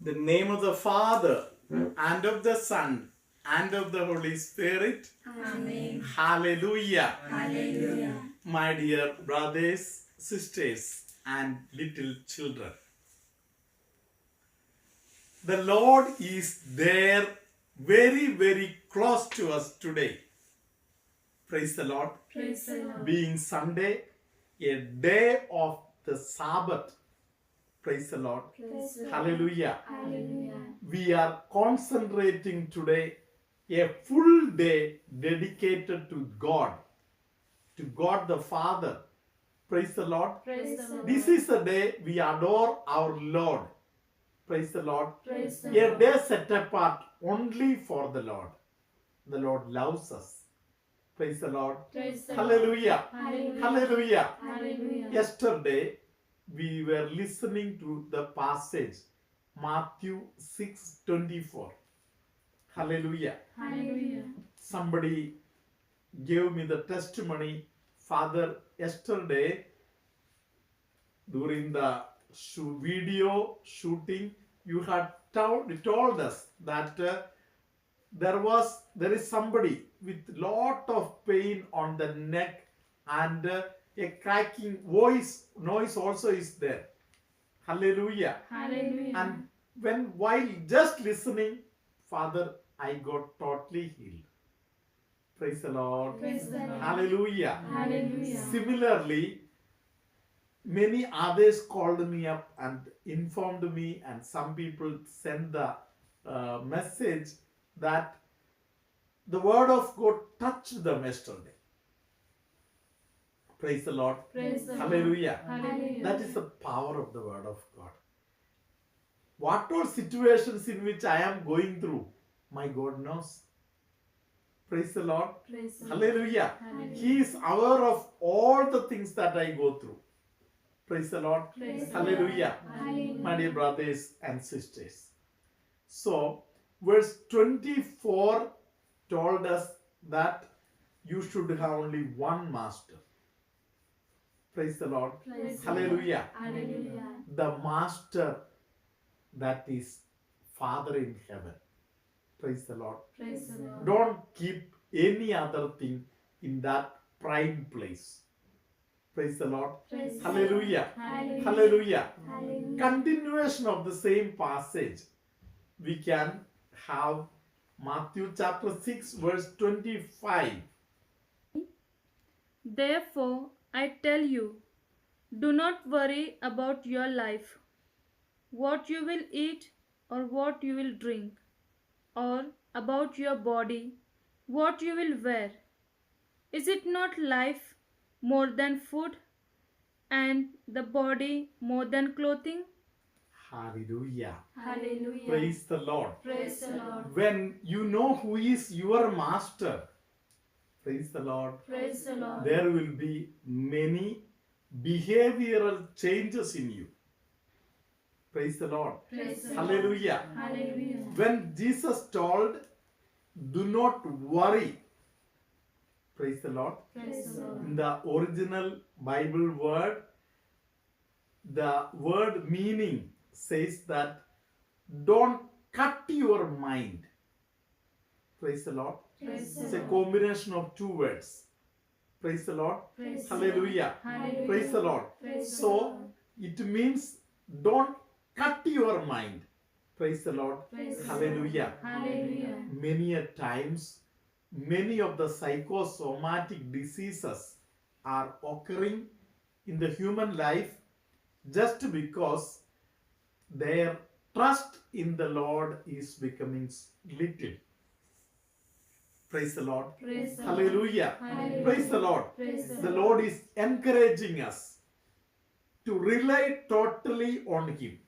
The name of the Father, and of the Son, and of the Holy Spirit. Amen. Hallelujah. Hallelujah. My dear brothers, sisters, and little children, the Lord is there very, very close to us today. Praise the Lord. Praise the Lord. Being Sunday, a day of the Sabbath. Praise the Lord. Praise the Lord. Hallelujah. Hallelujah. We are concentrating today a full day dedicated to God the Father. Praise the Lord. Praise the Lord. This is the day we adore our Lord. Praise the Lord. Praise the A Lord. day set apart only for the Lord. The Lord loves us. Praise the Lord. Praise the Lord. Hallelujah. Hallelujah. Hallelujah. Hallelujah. Yesterday, we were listening to the passage Matthew 6:24. Hallelujah. Hallelujah. Somebody gave me the testimony, Father, yesterday during the video shooting, you had told us that there is somebody with lot of pain on the neck, and a cracking noise also is there. Hallelujah. Hallelujah. And while just listening, Father, I got totally healed. Praise the Lord. Praise the Lord. Hallelujah. Hallelujah. Similarly, many others called me up and informed me, and some people sent the message that the word of God touched them yesterday. Praise the Lord. Praise the Lord. Hallelujah. Hallelujah. That is the power of the word of God. What all situations in which I am going through, my God knows. Praise the Lord. Praise the Lord. Hallelujah. Hallelujah. He is aware of all the things that I go through. Praise the Lord. Praise the Hallelujah. Lord. Hallelujah. My dear brothers and sisters. So, verse 24 told us that you should have only one master. Praise the Lord. Praise the Hallelujah. Lord. Hallelujah. The master that is Father in heaven. Praise the Lord. Praise the Lord. Don't keep any other thing in that prime place. Praise the Lord. Praise the Hallelujah. Lord. Hallelujah. Hallelujah. Hallelujah. Continuation of the same passage, we can have Matthew chapter 6 verse 25. Therefore, I tell you, do not worry about your life, what you will eat or what you will drink, or about your body, what you will wear. Is it not life more than food, and the body more than clothing? Hallelujah. Hallelujah. Praise the Lord. Praise the Lord. When you know who is your master, praise the Lord, Praise the Lord. there will be many behavioral changes in you. Praise the Lord. Praise the Lord. Hallelujah. Hallelujah. When Jesus told, do not worry, praise the Lord, Praise the Lord. in the original Bible word, the word meaning says that don't cut your mind. Praise the Lord. Praise the It's a Lord. combination of two words. Praise the Lord. Praise the Hallelujah. Hallelujah. Praise the Lord. Praise the So Lord. it means don't cut your mind. Praise the Lord. Praise the Hallelujah. Hallelujah. Many a times, many of the psychosomatic diseases are occurring in the human life just because their trust in the Lord is becoming little. Praise the Lord. Praise the Hallelujah. Hallelujah. Praise the Lord. Praise The Lord is encouraging us to rely totally on Him.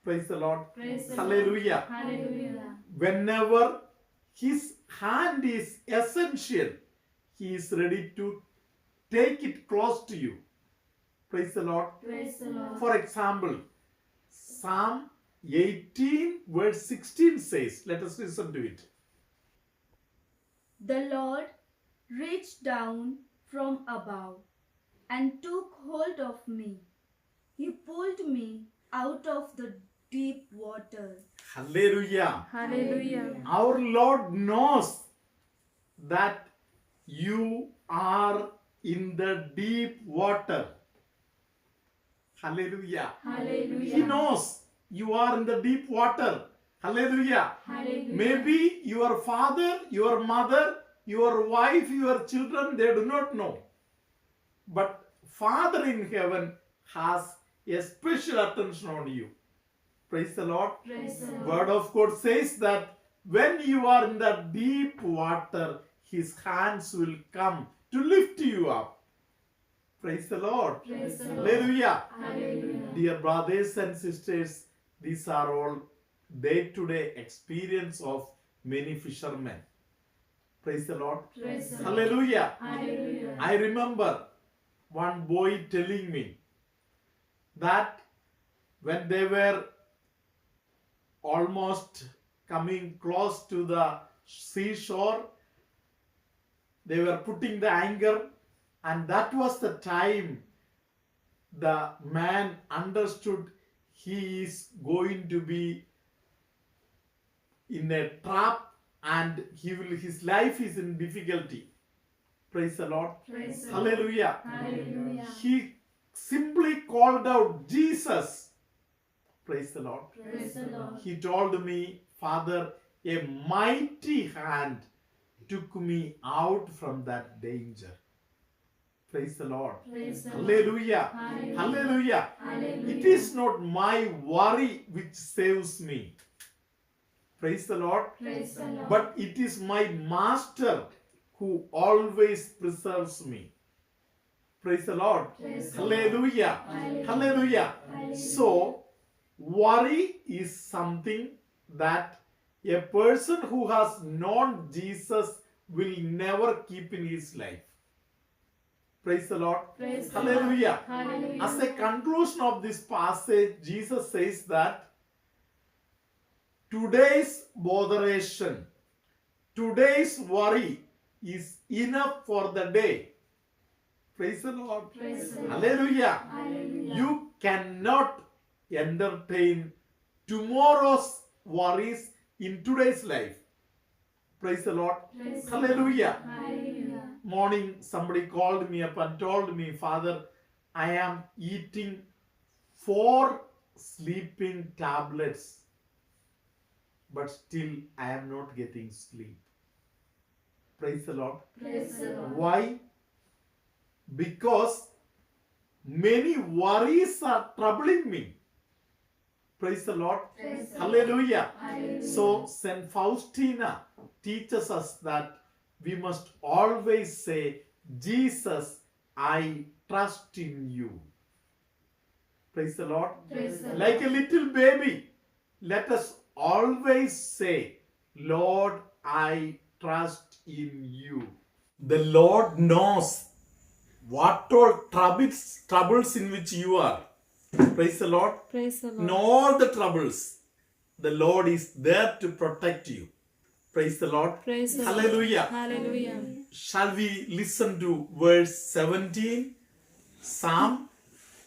Praise the Lord. Praise the Hallelujah. Hallelujah. Whenever His hand is essential, He is ready to take it close to you. Praise the Lord. Praise the Lord. For example, Psalm 18 verse 16 says, let us listen to it. The Lord reached down from above and took hold of me. He pulled me out of the deep water. water. Hallelujah. Hallelujah. Our Lord knows that you are in the deep water. Hallelujah. Hallelujah. He knows you are in the deep water. Hallelujah. Hallelujah. Maybe your father, your mother, your wife, your children, they do not know. But Father in heaven has a special attention on you. Praise the Lord. Praise the Lord. Word of God says that when you are in the deep water, His hands will come to lift you up. Praise the Lord. Praise the Lord. Hallelujah. Hallelujah. Dear brothers and sisters, these are all day-to-day experience of many fishermen. Praise the Lord. Praise the Lord. Hallelujah. Hallelujah. I remember one boy telling me that when they were almost coming close to the seashore, they were putting the anchor, and that was the time the man understood he is going to be in a trap and his life is in difficulty. Praise the Lord. Praise the Lord. Hallelujah. Hallelujah. He simply called out Jesus. Praise the Lord. Praise the Lord. He told me, Father, a mighty hand took me out from that danger. Praise the Lord. Praise the Lord. Hallelujah. Hallelujah. Hallelujah. Hallelujah. It is not my worry which saves me. Praise the Lord. Praise the Lord. But it is my Master who always preserves me. Praise the Lord. Praise the Lord. Hallelujah. Hallelujah. Hallelujah. Hallelujah. So, worry is something that a person who has known Jesus will never keep in his life. Praise the Lord. Praise the Hallelujah. Lord. Hallelujah. As a conclusion of this passage, Jesus says that today's botheration, today's worry is enough for the day. Praise the Lord. Praise the Lord. Hallelujah. Hallelujah. You cannot entertain tomorrow's worries in today's life. Praise the Lord. Praise the Hallelujah. Lord. Hallelujah. Morning, somebody called me up and told me, Father, I am eating 4 sleeping tablets, but still I am not getting sleep. Praise the Lord. Praise the Lord. Why? Because many worries are troubling me. Praise the Lord. Praise the Lord. Hallelujah. Hallelujah. So, St. Faustina teaches us that we must always say, Jesus, I trust in you. Praise the Lord. Praise the Lord. Like a little baby, let us always say, Lord, I trust in you. The Lord knows what all troubles in which you are. Praise the Lord. Praise the Lord. In all the troubles, the Lord is there to protect you. Praise the Lord. Praise the Lord. Hallelujah. Hallelujah. Shall we listen to verse 17? Psalm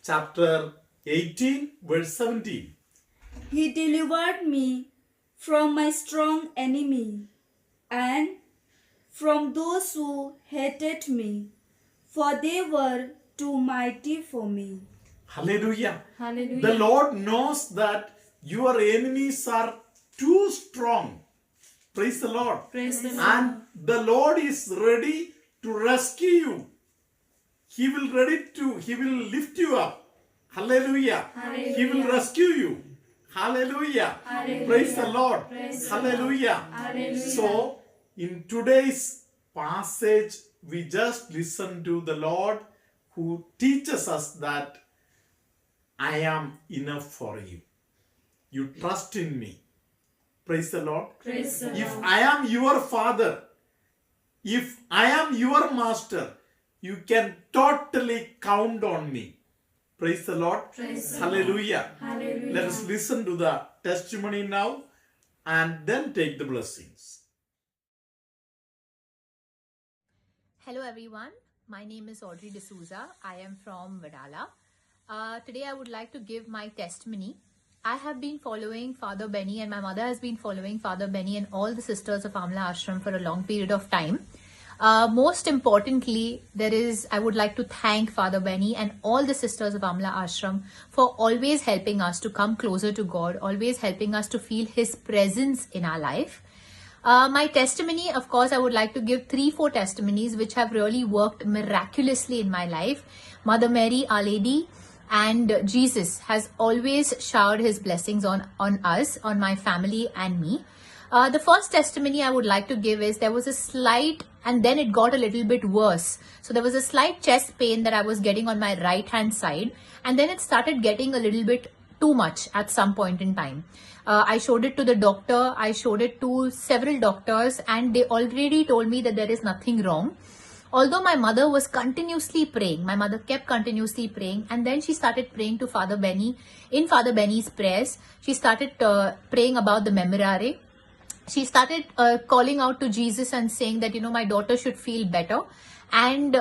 chapter 18, verse 17. He delivered me from my strong enemy and from those who hated me, for they were too mighty for me. Hallelujah. Hallelujah. The Lord knows that your enemies are too strong. Praise the Lord. Praise the Lord. And the Lord is ready to rescue you. He will lift you up. Hallelujah. Hallelujah. He will rescue you. Hallelujah. Hallelujah. Praise the Lord. Praise the Hallelujah. Hallelujah. So, in today's passage, we just listen to the Lord who teaches us that I am enough for you. You trust in me. Praise the Lord. Praise the If Lord. I am your father, if I am your master, you can totally count on me. Praise the Lord. Praise the Hallelujah. Hallelujah. Let us listen to the testimony now and then take the blessings. Hello everyone, my name is Audrey D'Souza. I am from Vadala. Today I would like to give my testimony. I have been following Father Benny, and my mother has been following Father Benny and all the sisters of Amla Ashram for a long period of time. Most importantly, I would like to thank Father Benny and all the sisters of Amla Ashram for always helping us to come closer to God, always helping us to feel His presence in our life. My testimony, of course, I would like to give 3-4 testimonies which have really worked miraculously in my life. Mother Mary, Our Lady, and Jesus has always showered His blessings on us, on my family and me. The first testimony I would like to give is there was a slight, and then it got a little bit worse. So there was a slight chest pain that I was getting on my right hand side, and then it started getting a little bit too much at some point in time. I showed it to the doctor, I showed it to several doctors, and they already told me that there is nothing wrong. Although my mother was continuously praying, my mother kept continuously praying, and then she started praying to Father Benny. In Father Benny's prayers, she started praying about the Memorare. She started calling out to Jesus and saying that, my daughter should feel better. And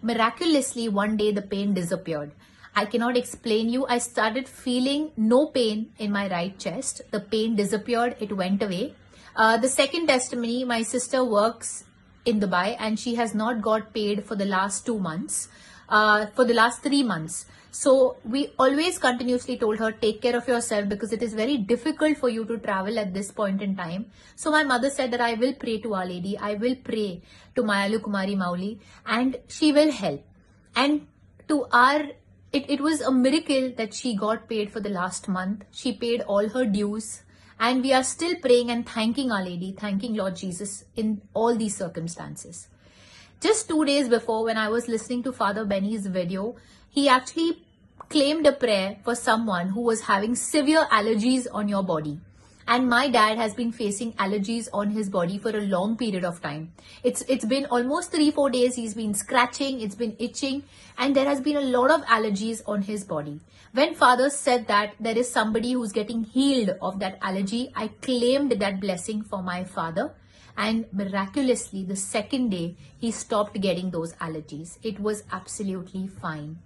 miraculously, one day the pain disappeared. I cannot explain you. I started feeling no pain in my right chest. The pain disappeared. It went away. The second testimony, my sister works in Dubai and she has not got paid for the last 2 months, for the last 3 months. So we always continuously told her, take care of yourself because it is very difficult for you to travel at this point in time. So my mother said that I will pray to Our Lady. I will pray to Mayalu Kumari Mauli and she will help. And it was a miracle that she got paid for the last month. She paid all her dues. And we are still praying and thanking Our Lady, thanking Lord Jesus in all these circumstances. Just 2 days before, when I was listening to Father Benny's video, he actually claimed a prayer for someone who was having severe allergies on your body. And my dad has been facing allergies on his body for a long period of time. It's been almost 3-4 days. He's been scratching, it's been itching, and there has been a lot of allergies on his body. When Father said that there is somebody who's getting healed of that allergy, I claimed that blessing for my father. And miraculously, the second day, he stopped getting those allergies. It was absolutely fine.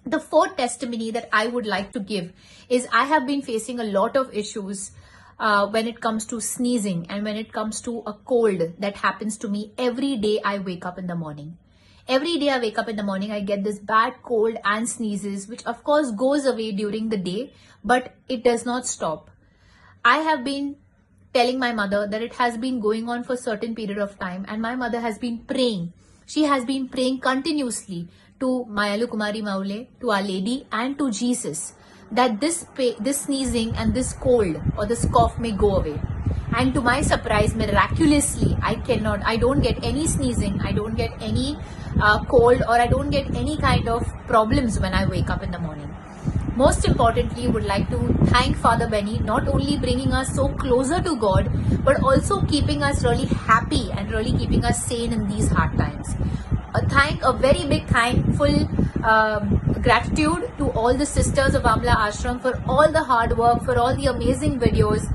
The fourth testimony that I would like to give is I have been facing a lot of issues when it comes to sneezing and when it comes to a cold that happens to me every day I wake up in the morning. Every day I wake up in the morning, I get this bad cold and sneezes, which of course goes away during the day, but it does not stop. I have been telling my mother that it has been going on for a certain period of time, and my mother has been praying. She has been praying continuously to Mayalu Kumari Maule, to Our Lady and to Jesus that this sneezing and this cold or this cough may go away. And to my surprise, miraculously, I don't get any sneezing, I don't get any cold, or I don't get any kind of problems when I wake up in the morning. Most importantly, would like to thank Father Benny, not only bringing us so closer to God, but also keeping us really happy and really keeping us sane in these hard times. A very big thankful gratitude to all the sisters of Amla Ashram for all the hard work, for all the amazing videos.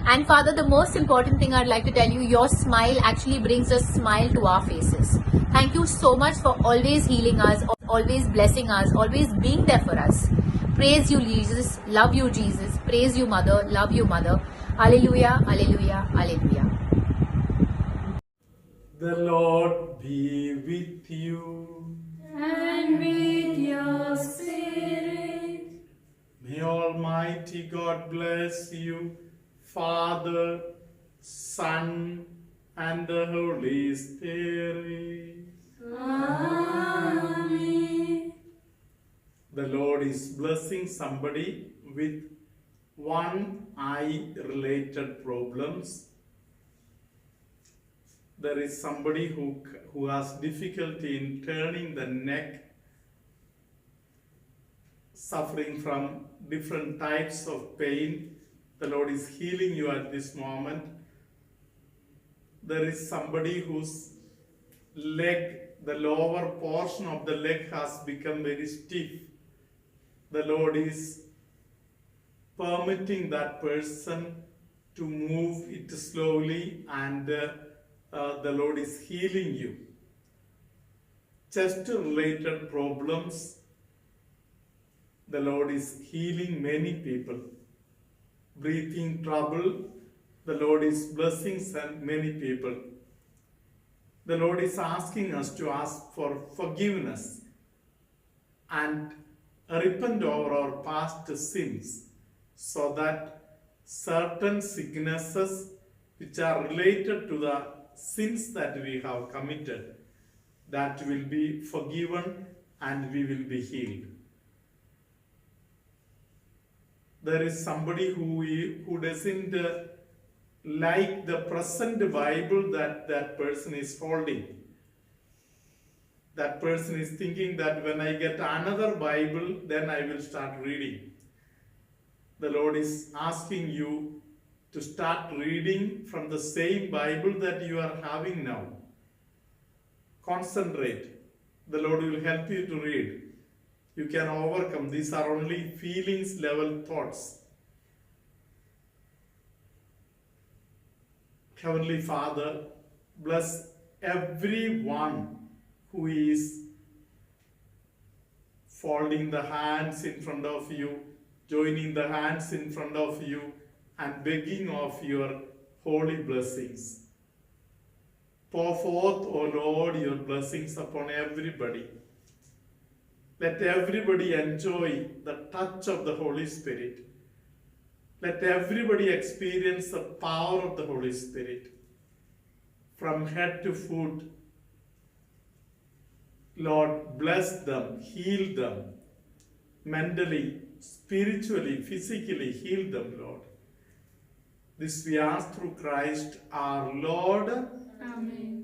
And Father, the most important thing I'd like to tell you, your smile actually brings a smile to our faces. Thank you so much for always healing us, always blessing us, always being there for us. Praise you, Jesus. Love you, Jesus. Praise you, Mother. Love you, Mother. Alleluia, alleluia, alleluia. The Lord be with you. And with your spirit. May Almighty God bless you, Father, Son, and the Holy Spirit. Amen. The Lord is blessing somebody with one eye related problems. There is somebody who has difficulty in turning the neck, suffering from different types of pain. The Lord is healing you at this moment. There is somebody whose leg, the lower portion of the leg has become very stiff. The Lord is permitting that person to move it slowly, and the Lord is healing you. Chest related problems, the Lord is healing many people. breathing trouble, the Lord is blessing many people. The Lord is asking us to ask for forgiveness and repent over our past sins, so that certain sicknesses which are related to the sins that we have committed, that will be forgiven and we will be healed. There is somebody who doesn't like the present Bible that person is holding. That person is thinking that when I get another Bible, then I will start reading. The Lord is asking you to start reading from the same Bible that you are having now. Concentrate. The Lord will help you to read. You can overcome. These are only feelings level thoughts. Heavenly Father, bless everyone who is folding the hands in front of you, joining the hands in front of you, and begging of your holy blessings. Pour forth, O Lord, your blessings upon everybody. Let everybody enjoy the touch of the Holy Spirit. Let everybody experience the power of the Holy Spirit from head to foot. Lord, bless them, heal them, mentally, spiritually, physically, heal them, Lord. This we ask through Christ our Lord. Amen.